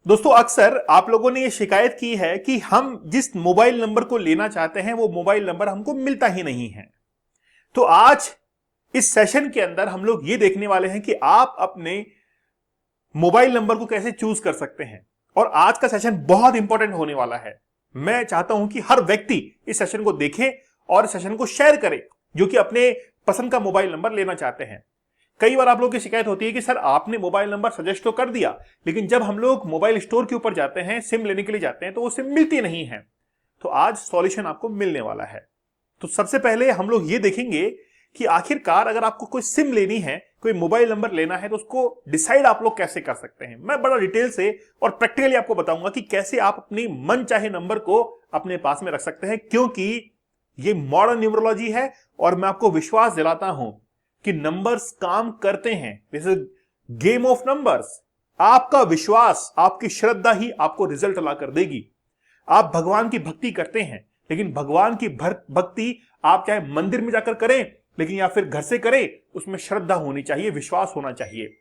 दोस्तों अक्सर आप लोगों ने ये शिकायत की है कि हम जिस मोबाइल नंबर को लेना चाहते हैं वो मोबाइल नंबर हमको मिलता ही नहीं है। तो आज इस सेशन के अंदर हम लोग ये देखने वाले हैं कि आप अपने मोबाइल नंबर को कैसे चूज कर सकते हैं। और आज का सेशन बहुत इंपॉर्टेंट होने वाला है। मैं चाहता हूं कि हर व्यक्ति इस सेशन को देखे और इस सेशन को शेयर करे जो कि अपने पसंद का मोबाइल नंबर लेना चाहते हैं। कई बार आप लोगों की शिकायत होती है कि सर आपने मोबाइल नंबर सजेस्ट तो कर दिया, लेकिन जब हम लोग मोबाइल स्टोर के ऊपर जाते हैं, सिम लेने के लिए जाते हैं, तो वो सिम मिलती नहीं है। तो आज सॉल्यूशन आपको मिलने वाला है। तो सबसे पहले हम लोग ये देखेंगे कि आखिरकार अगर आपको कोई सिम लेनी है, कोई मोबाइल नंबर लेना है, तो उसको डिसाइड आप लोग कैसे कर सकते हैं। मैं बड़ा डिटेल से और प्रैक्टिकली आपको बताऊंगा कि कैसे आप अपनी मन चाहे नंबर को अपने पास में रख सकते हैं, क्योंकि ये मॉडर्न न्यूमरोलॉजी है और मैं आपको विश्वास दिलाता हूं कि नंबर्स काम करते हैं। This is game of numbers. आपका विश्वास, आपकी श्रद्धा ही आपको रिजल्ट ला कर देगी। आप भगवान की भक्ति करते हैं, लेकिन भगवान की भक्ति आप चाहे मंदिर में जाकर करें, लेकिन या फिर घर से करें, उसमें श्रद्धा होनी चाहिए, विश्वास होना चाहिए।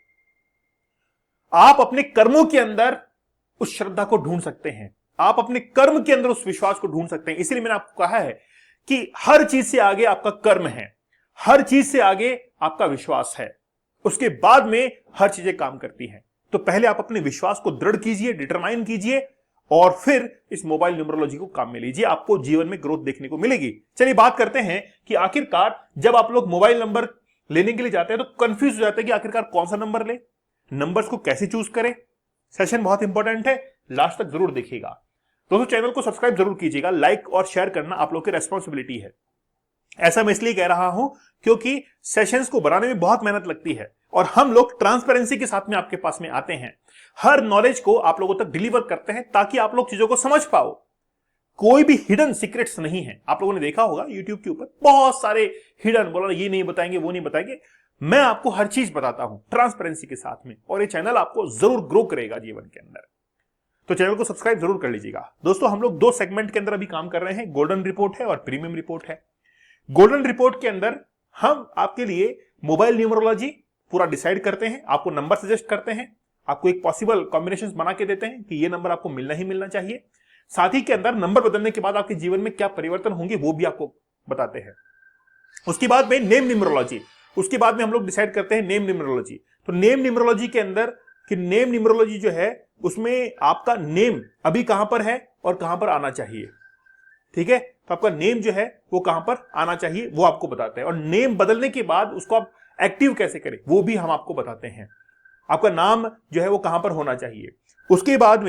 आप अपने कर्मों के अंदर उस श्रद्धा को ढूंढ सकते हैं, आप अपने कर्म के अंदर उस विश्वास को ढूंढ सकते हैं। इसलिए मैंने आपको कहा है कि हर चीज से आगे आपका कर्म है, हर चीज से आगे आपका विश्वास है, उसके बाद में हर चीजें काम करती हैं। तो पहले आप अपने विश्वास को दृढ़ कीजिए, डिटरमाइन कीजिए, और फिर इस मोबाइल न्यूमरोलॉजी को काम में लीजिए। आपको जीवन में ग्रोथ देखने को मिलेगी। चलिए बात करते हैं कि आखिरकार जब आप लोग मोबाइल नंबर लेने के लिए जाते हैं तो कंफ्यूज हो जाते हैं कि आखिरकार कौन सा नंबर ले, नंबर्स को कैसे चूज करें। सेशन बहुत इंपॉर्टेंट है, लास्ट तक जरूर देखिएगा। दोस्तों चैनल को सब्सक्राइब जरूर कीजिएगा, लाइक और शेयर करना आप लोग की रेस्पॉन्सिबिलिटी है। ऐसा मैं इसलिए कह रहा हूं क्योंकि सेशंस को बनाने में बहुत मेहनत लगती है और हम लोग ट्रांसपेरेंसी के साथ में आपके पास में आते हैं, हर नॉलेज को आप लोगों तक डिलीवर करते हैं ताकि आप लोग चीजों को समझ पाओ। कोई भी हिडन सीक्रेट्स नहीं है। आप लोगों ने देखा होगा यूट्यूब के ऊपर बहुत सारे हिडन, बोला ये नहीं बताएंगे, वो नहीं बताएंगे। मैं आपको हर चीज बताता हूं ट्रांसपेरेंसी के साथ में, और ये चैनल आपको जरूर ग्रो करेगा जीवन के अंदर। तो चैनल को सब्सक्राइब जरूर कर लीजिएगा। दोस्तों हम लोग दो सेगमेंट के अंदर अभी काम कर रहे हैं, गोल्डन रिपोर्ट है और प्रीमियम रिपोर्ट है। गोल्डन रिपोर्ट के अंदर हम आपके लिए मोबाइल न्यूमरोलॉजी पूरा डिसाइड करते हैं, आपको नंबर सजेस्ट करते हैं, आपको एक पॉसिबल कॉम्बिनेशंस बना के देते हैं कि ये नंबर आपको मिलना ही मिलना चाहिए। साथ ही के अंदर नंबर बदलने के बाद आपके जीवन में क्या परिवर्तन होंगे वो भी आपको बताते हैं। उसके बाद में नेम न्यूमरोलॉजी, उसके बाद में हम लोग डिसाइड करते हैं नेम न्यूमरोलॉजी। तो नेम न्यूमरोलॉजी के अंदर कि नेम न्यूमरोलॉजी जो है उसमें आपका नेम अभी कहां पर है और कहां पर आना चाहिए। ठीक है, तो आपका नेम जो है वो कहां पर आना चाहिए वो आपको बताते हैं, और नेम बदलने के बाद उसको आप एक्टिव कैसे करें वो भी हम आपको बताते हैं। आपका नाम जो है वो कहां पर होना चाहिए। उसके बाद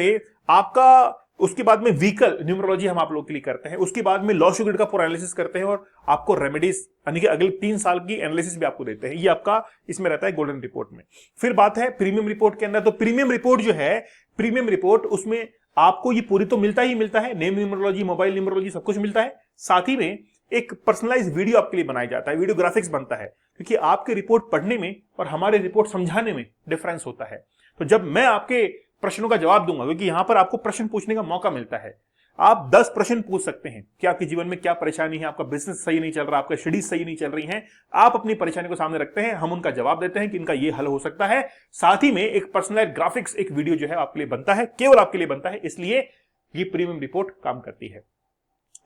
में व्हीकल न्यूमरोलॉजी हम आप लोगों के लिए करते हैं। उसके बाद में लॉस ग्रिड का पूरा एनालिसिस करते हैं और आपको रेमेडीज यानी कि अगले 3 साल की एनालिसिस भी आपको देते हैं। ये आपका इसमें रहता है गोल्डन रिपोर्ट में। फिर बात है प्रीमियम रिपोर्ट के अंदर। तो प्रीमियम रिपोर्ट जो है, प्रीमियम रिपोर्ट उसमें आपको ये पूरी तो मिलता ही मिलता है, नेम न्यूमरोलॉजी, मोबाइल न्यूमरोलॉजी सब कुछ मिलता है। साथ ही में एक पर्सनलाइज वीडियो आपके लिए बनाया जाता है, वीडियो ग्राफिक्स बनता है, क्योंकि आपकी रिपोर्ट पढ़ने में और हमारे रिपोर्ट समझाने में डिफरेंस होता है। तो जब मैं आपके प्रश्नों का जवाब दूंगा, क्योंकि यहां पर आपको प्रश्न पूछने का मौका मिलता है, आप 10 प्रश्न पूछ सकते हैं कि आपके जीवन में क्या परेशानी है, आपका बिजनेस सही नहीं चल रहा, आपका स्टडीज सही नहीं चल रही हैं। आप अपनी परेशानी को सामने रखते हैं, हम उनका जवाब देते हैं कि इनका ये हल हो सकता है। साथ ही में एक पर्सनलाइज्ड ग्राफिक्स, एक वीडियो जो है आपके लिए बनता है, केवल आपके लिए बनता है। इसलिए ये प्रीमियम रिपोर्ट काम करती है।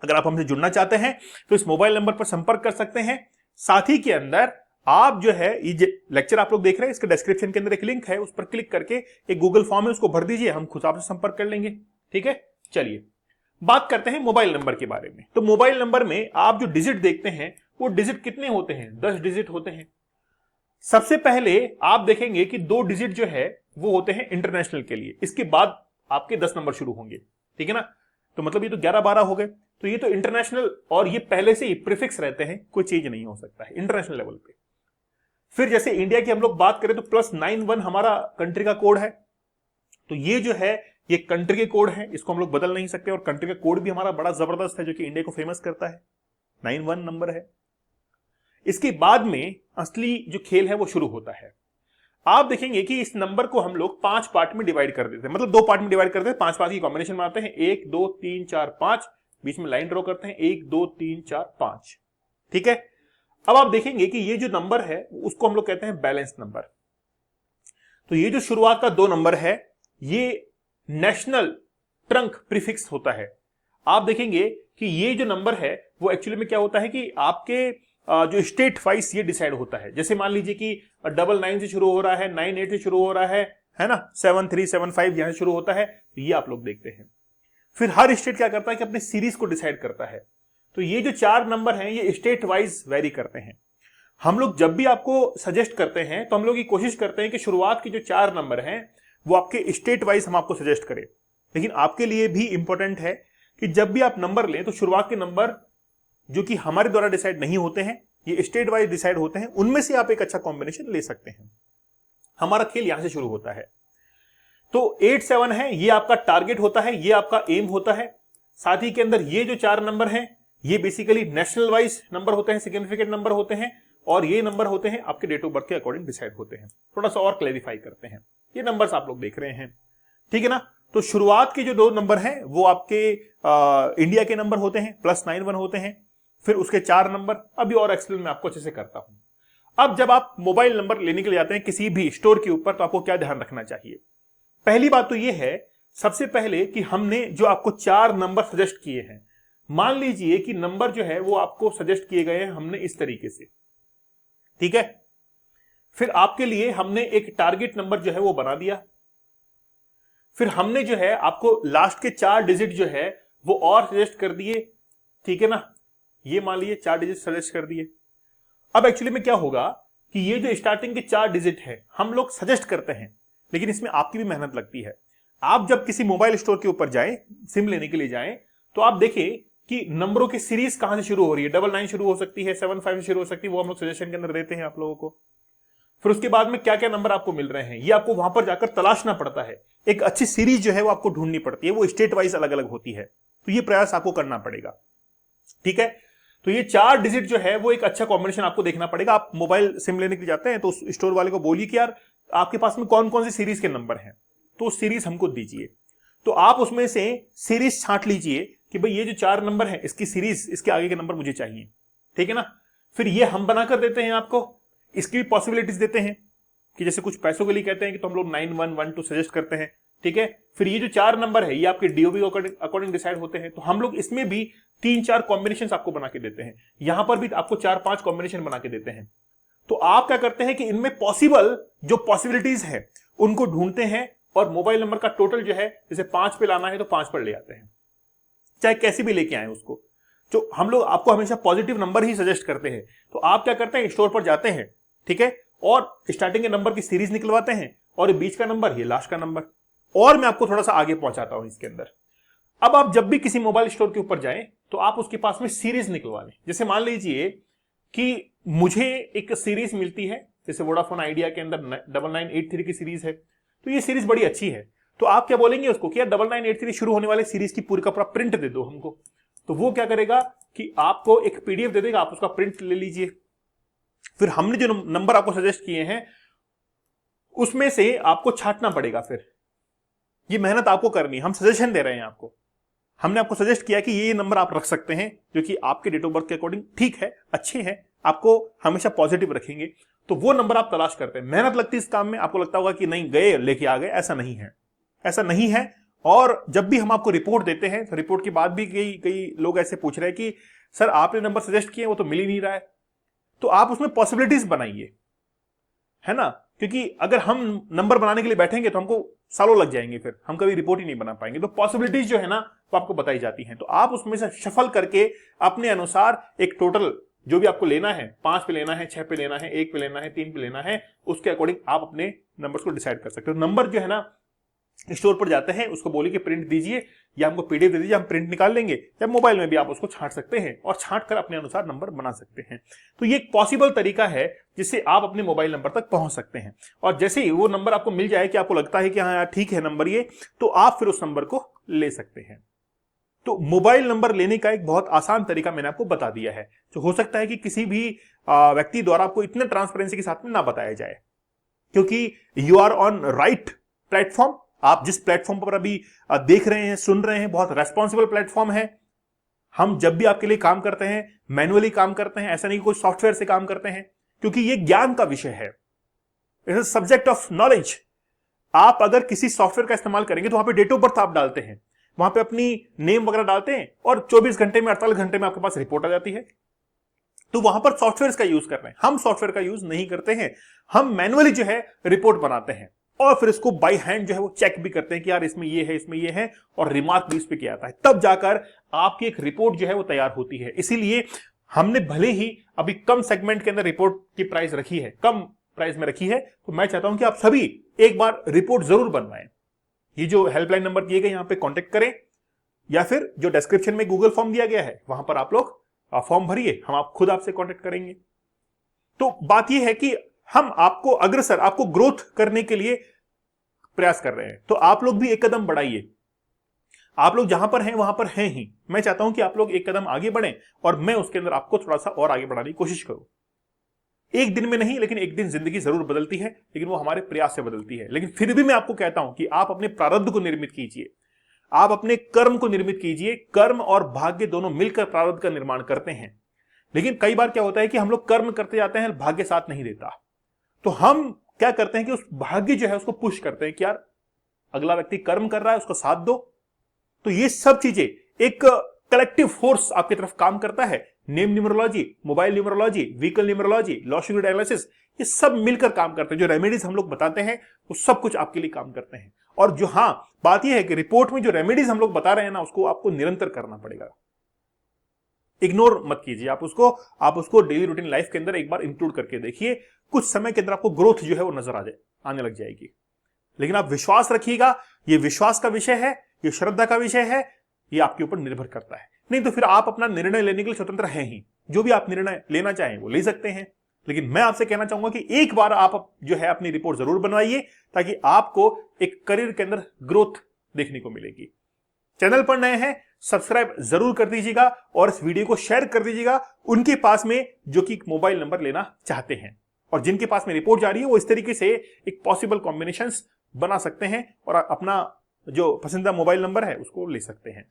अगर आप हमसे जुड़ना चाहते हैं तो इस मोबाइल नंबर पर संपर्क कर सकते हैं। साथ ही के अंदर आप जो है ये लेक्चर आप लोग देख रहे हैं, इसके डिस्क्रिप्शन के अंदर एक लिंक है, उस पर क्लिक करके एक गूगल फॉर्म है उसको भर दीजिए, हम खुद आपसे संपर्क कर लेंगे। ठीक है, चलिए बात करते हैं मोबाइल नंबर के बारे में। तो मोबाइल नंबर में आप जो डिजिट देखते हैं वो डिजिट कितने होते हैं? 10 डिजिट होते हैं। सबसे पहले आप देखेंगे कि 2 डिजिट जो है वो होते हैं इंटरनेशनल के लिए, इसके बाद आपके 10 नंबर शुरू होंगे। ठीक है ना, तो मतलब ये तो 11-12 हो गए। तो ये तो इंटरनेशनल, और ये पहले से ही प्रीफिक्स रहते हैं, कोई चेंज नहीं हो सकता है इंटरनेशनल लेवल पे। फिर जैसे इंडिया की हम लोग बात करें तो +91 हमारा कंट्री का कोड है। तो ये जो है ये कंट्री के कोड है, इसको हम लोग बदल नहीं सकते, और कंट्री का कोड भी हमारा बड़ा जबरदस्त है जो कि इंडिया को फेमस करता है, 91 नंबर है। इसके बाद में असली जो खेल है वो शुरू होता है। आप देखेंगे कि इस नंबर को हम लोग 5 पार्ट में डिवाइड कर देते हैं, मतलब 2 पार्ट में डिवाइड करते हैं, 5 पार्ट की कॉम्बिनेशन बनाते हैं, 1 2 3 4 5, बीच में लाइन ड्रॉ करते हैं, 1 2 3 4 5। ठीक है, अब आप देखेंगे कि ये जो नंबर है उसको हम लोग कहते हैं बैलेंस नंबर। तो ये जो शुरुआत का 2 नंबर है ये नेशनल ट्रंक प्रीफिक्स होता है। आप देखेंगे कि ये जो नंबर है वो एक्चुअली में क्या होता है कि आपके जो स्टेट वाइज ये डिसाइड होता है। जैसे मान लीजिए कि 99 से शुरू हो रहा है, 98 से शुरू हो रहा है ना, 7375 यहां शुरू होता है, तो ये आप लोग देखते हैं। फिर हर स्टेट क्या करता है कि अपने सीरीज को डिसाइड करता है। तो ये जो 4 नंबर हैं ये स्टेट वाइज वेरी करते हैं। हम लोग जब भी आपको सजेस्ट करते हैं तो हम लोग ये कोशिश करते हैं कि शुरुआत के जो 4 नंबर हैं वो आपके स्टेट वाइज हम आपको सजेस्ट करें। लेकिन आपके लिए भी इंपॉर्टेंट है कि जब भी आप नंबर लें तो शुरुआत के नंबर जो कि हमारे द्वारा डिसाइड नहीं होते हैं, ये स्टेट वाइज डिसाइड होते हैं, उनमें से आप एक अच्छा कॉम्बिनेशन ले सकते हैं। हमारा खेल यहां से शुरू होता है। तो 8-7 है, ये आपका टारगेट होता है, ये आपका एम होता है। साथ ही के अंदर ये जो 4 नंबर हैं ये बेसिकली नेशनल वाइज नंबर होते हैं, सिग्निफिकेंट नंबर होते हैं, और ये नंबर होते हैं आपके डेट ऑफ बर्थ के अकॉर्डिंग डिसाइड होते हैं। थोड़ा सा और क्लैरिफाई करते हैं, ये नंबर्स आप लोग देख रहे हैं, ठीक है ना। तो शुरुआत के जो 2 नंबर हैं वो आपके इंडिया के नंबर होते हैं, +91 होते हैं। फिर उसके 4 नंबर, अभी और एक्सप्लेन मैं आपको अच्छे से करता हूं। अब जब आप मोबाइल नंबर लेने के लिए जाते हैं किसी भी स्टोर के ऊपर, तो आपको क्या ध्यान रखना चाहिए। पहली बात तो ये है सबसे पहले कि हमने जो आपको 4 नंबर सजेस्ट किए हैं, मान लीजिए कि नंबर जो है वो आपको सजेस्ट किए गए हैं हमने इस तरीके से, ठीक है। फिर आपके लिए हमने एक टारगेट नंबर जो है वो बना दिया। फिर हमने जो है आपको लास्ट के 4 डिजिट जो है वो और सजेस्ट कर दिए, ठीक है ना। ये मान लीजिए 4 डिजिट सजेस्ट कर दिए। अब एक्चुअली में क्या होगा कि ये जो स्टार्टिंग के 4 डिजिट है हम लोग सजेस्ट करते हैं, लेकिन इसमें आपकी भी मेहनत लगती है। आप जब किसी मोबाइल स्टोर के ऊपर जाएं, सिम लेने के लिए जाएं, तो आप देखें कि नंबरों की सीरीज कहां से शुरू हो रही है। 99 शुरू हो सकती है, 75 से शुरू हो सकती है, वो हम लोग सजेशन के अंदर देते हैं आप लोगों को। फिर उसके बाद में क्या क्या नंबर आपको मिल रहे हैं ये आपको वहां पर जाकर तलाशना पड़ता है। एक अच्छी सीरीज जो है वो आपको ढूंढनी पड़ती है, वो स्टेट वाइज अलग अलग होती है, तो ये प्रयास आपको करना पड़ेगा, ठीक है। तो ये 4 डिजिट जो है वो एक अच्छा कॉम्बिनेशन आपको देखना पड़ेगा। आप मोबाइल सिम लेने के लिए जाते हैं तो उस स्टोर वाले को बोलिए कि यार आपके पास में कौन कौन सी सीरीज के नंबर हैं, तो उस सीरीज हमको दीजिए। तो आप उसमें से सीरीज छांट लीजिए कि भाई ये जो 4 नंबर है इसकी सीरीज, इसके आगे के नंबर मुझे चाहिए, ठीक है ना। फिर ये हम बनाकर देते हैं आपको, इसकी भी पॉसिबिलिटीज देते हैं कि जैसे कुछ पैसों के लिए कहते हैं कि तो हम लोग 9112 सजेस्ट करते हैं, ठीक है। फिर ये जो 4 नंबर है ये आपके डीओबी अकॉर्डिंग डिसाइड होते हैं, तो हम लोग इसमें भी 3-4 कॉम्बिनेशन आपको बना के देते हैं। यहां पर भी आपको 4-5 कॉम्बिनेशन बना के देते हैं। तो आप क्या करते हैं कि इनमें पॉसिबल जो पॉसिबिलिटीज है उनको ढूंढते हैं, और मोबाइल नंबर का टोटल जो है जैसे 5 पे लाना है तो 5 पर ले आते हैं, चाहे कैसे भी लेके आए उसको। जो हम लोग आपको हमेशा पॉजिटिव नंबर ही सजेस्ट करते हैं। तो आप क्या करते हैं, स्टोर पर जाते हैं, ठीक है, और स्टार्टिंग के नंबर की सीरीज निकलवाते हैं, और ये बीच का नंबर, ये लास्ट का नंबर। और मैं आपको थोड़ा सा आगे पहुंचाता हूं इसके अंदर। अब आप जब भी किसी मोबाइल स्टोर के ऊपर जाएं तो आप उसके पास में सीरीज निकलवा लें। जैसे मान लीजिए कि मुझे एक सीरीज मिलती है, जैसे वोडाफोन आइडिया के अंदर 9983 की सीरीज है, तो ये सीरीज बड़ी अच्छी है। तो आप क्या बोलेंगे उसको कि यार 9983 शुरू होने वाले सीरीज की पूरी का पूरा प्रिंट दे दो हमको। तो वो क्या करेगा कि आपको एक पीडीएफ दे देगा, आप उसका प्रिंट ले लीजिए। फिर हमने जो नंबर आपको सजेस्ट किए हैं उसमें से आपको छांटना पड़ेगा। फिर ये मेहनत आपको करनी है, हम सजेशन दे रहे हैं आपको। हमने आपको सजेस्ट किया कि ये नंबर आप रख सकते हैं जो कि आपके डेट ऑफ बर्थ के अकॉर्डिंग ठीक है, अच्छे हैं, आपको हमेशा पॉजिटिव रखेंगे। तो वो नंबर आप तलाश करते हैं। मेहनत लगती है इस काम में, आपको लगता होगा कि नहीं गए लेके आ गए, ऐसा नहीं है, ऐसा नहीं है। और जब भी हम आपको रिपोर्ट देते हैं तो रिपोर्ट के बाद भी कई लोग ऐसे पूछ रहे हैं कि सर आपने नंबर सजेस्ट किए वो तो मिल ही नहीं रहा है। तो आप उसमें पॉसिबिलिटीज बनाइए, है ना, क्योंकि अगर हम नंबर बनाने के लिए बैठेंगे तो हमको सालों लग जाएंगे, फिर हम कभी रिपोर्ट ही नहीं बना पाएंगे। तो पॉसिबिलिटीज जो है ना वो आपको बताई जाती हैं। तो आप उसमें से शफल करके अपने अनुसार एक टोटल जो भी आपको लेना है, 5 पे लेना है, 6 पे लेना है, 1 पे लेना है, 3 पे लेना है, उसके अकॉर्डिंग आप अपने नंबर्स को डिसाइड कर सकते हो। नंबर जो है ना स्टोर पर जाते हैं उसको बोलिए कि प्रिंट दीजिए या हमको पीडीएफ दे दीजिए, हम प्रिंट निकाल लेंगे, या मोबाइल में भी आप उसको छांट सकते हैं और छांट कर अपने अनुसार नंबर बना सकते हैं। तो ये एक पॉसिबल तरीका है जिससे आप अपने मोबाइल नंबर तक पहुंच सकते हैं। और जैसे ही वो नंबर आपको मिल जाए कि आपको लगता है कि हाँ यार ठीक है नंबर ये, तो आप फिर उस नंबर को ले सकते हैं। तो मोबाइल नंबर लेने का एक बहुत आसान तरीका मैंने आपको बता दिया है, जो हो सकता है कि किसी भी व्यक्ति द्वारा आपको इतने ट्रांसपेरेंसी के साथ में ना बताया जाए, क्योंकि you are on right platform. आप जिस प्लेटफॉर्म पर अभी देख रहे हैं, सुन रहे हैं, बहुत रेस्पॉन्सिबल प्लेटफॉर्म है। हम जब भी आपके लिए काम करते हैं मैनुअली काम करते हैं, ऐसा नहीं कोई सॉफ्टवेयर से काम करते हैं, क्योंकि ये ज्ञान का विषय है, it is subject of knowledge. आप अगर किसी सॉफ्टवेयर का इस्तेमाल करेंगे तो वहां पे डेट ऑफ बर्थ आप डालते हैं, वहां पे अपनी नेम वगैरह डालते हैं और 24 घंटे में 48 घंटे में आपके पास रिपोर्ट आ जाती है। तो वहां पर सॉफ्टवेयर का यूज कर रहे हैं, हम सॉफ्टवेयर का यूज नहीं करते हैं। हम मैनुअली जो है रिपोर्ट बनाते हैं और फिर इसको बाय हैंड जो है वो चेक भी करते हैं कि यार इसमें ये है, इसमें ये है, और रिमार्क भी इस पे किया जाता है, तब जाकर आपकी एक रिपोर्ट जो है वो तैयार होती है। इसीलिए हमने भले ही अभी कम सेगमेंट के अंदर रिपोर्ट की प्राइस रखी है, कम प्राइस में रखी है, तो मैं चाहता हूं कि आप सभी एक बार रिपोर्ट जरूर बनवाएं। ये जो हेल्पलाइन नंबर दिए गए यहां पे कांटेक्ट करें, या फिर जो डिस्क्रिप्शन में गूगल फॉर्म दिया गया है वहां पर आप लोग फॉर्म भरिए, हम आप खुद आपसे कांटेक्ट करेंगे। तो बात यह है कि हम आपको अग्रसर, आपको ग्रोथ करने के लिए प्रयास कर रहे हैं, तो आप लोग भी एक कदम बढ़ाइए। आप लोग जहां पर हैं वहां पर हैं ही, मैं चाहता हूं कि आप लोग एक कदम आगे बढ़ें और मैं उसके अंदर आपको थोड़ा सा और आगे बढ़ाने की कोशिश करूं। एक दिन में नहीं, लेकिन एक दिन जिंदगी जरूर बदलती है, लेकिन वो हमारे प्रयास से बदलती है। लेकिन फिर भी मैं आपको कहता हूं कि आप अपने प्रारब्ध को निर्मित कीजिए, आप अपने कर्म को निर्मित कीजिए। कर्म और भाग्य दोनों मिलकर प्रारब्ध का निर्माण करते हैं। लेकिन कई बार क्या होता है कि हम लोग कर्म करते जाते हैं, भाग्य साथ नहीं देता, तो हम क्या करते हैं कि उस भाग्य जो है उसको पुश करते हैं कि यार अगला व्यक्ति कर्म कर रहा है, उसका साथ दो। तो ये सब चीजें एक कलेक्टिव फोर्स आपकी तरफ काम करता है। Name numerology, mobile numerology, vehicle numerology, logical analysis, ये सब मिलकर काम करते हैं। जो रेमेडीज हम लोग बताते हैं वो सब कुछ आपके लिए काम करते हैं। और जो बात यह है कि रिपोर्ट में जो रेमेडीज हम लोग बता रहे हैं ना, उसको आपको निरंतर करना पड़ेगा, इग्नोर मत कीजिए। आप उसको डेली रूटीन लाइफ के अंदर एक बार इंक्लूड करके देखिए, कुछ समय के अंदर आपको ग्रोथ जो है वो नजर आने लग जाएगी। लेकिन आप विश्वास रखिएगा, ये विश्वास का विषय है, ये श्रद्धा का विषय है, ये आपके ऊपर निर्भर करता है। नहीं तो फिर आप अपना निर्णय लेने के लिए स्वतंत्र हैं ही, जो भी आप निर्णय लेना चाहें वो ले सकते हैं। लेकिन मैं आपसे कहना चाहूंगा कि एक बार आप जो है अपनी रिपोर्ट जरूर बनवाइए, ताकि आपको एक करियर के अंदर ग्रोथ देखने को मिलेगी। चैनल पर नए हैं, सब्सक्राइब जरूर कर दीजिएगा और इस वीडियो को शेयर कर दीजिएगा उनके पास में जो कि मोबाइल नंबर लेना चाहते हैं, और जिनके पास में रिपोर्ट जा रही है वो इस तरीके से एक पॉसिबल कॉम्बिनेशंस बना सकते हैं और अपना जो पसंदीदा मोबाइल नंबर है उसको ले सकते हैं।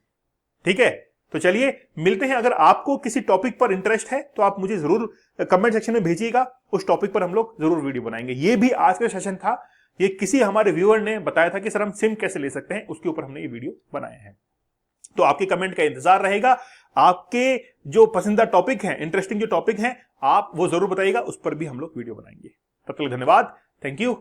ठीक है, तो चलिए मिलते हैं। अगर आपको किसी टॉपिक पर इंटरेस्ट है तो आप मुझे जरूर कमेंट सेक्शन में भेजिएगा, उस टॉपिक पर हम लोग जरूर वीडियो बनाएंगे। ये भी आज का सेशन था, ये किसी हमारे व्यूअर ने बताया था कि सर हम सिम कैसे ले सकते हैं, उसके ऊपर हमने ये वीडियो बनाया है। तो आपके कमेंट का इंतजार रहेगा। आपके जो पसंदीदा टॉपिक है, इंटरेस्टिंग जो टॉपिक है, आप वो जरूर बताइएगा, उस पर भी हम लोग वीडियो बनाएंगे। तब तक धन्यवाद, थैंक यू।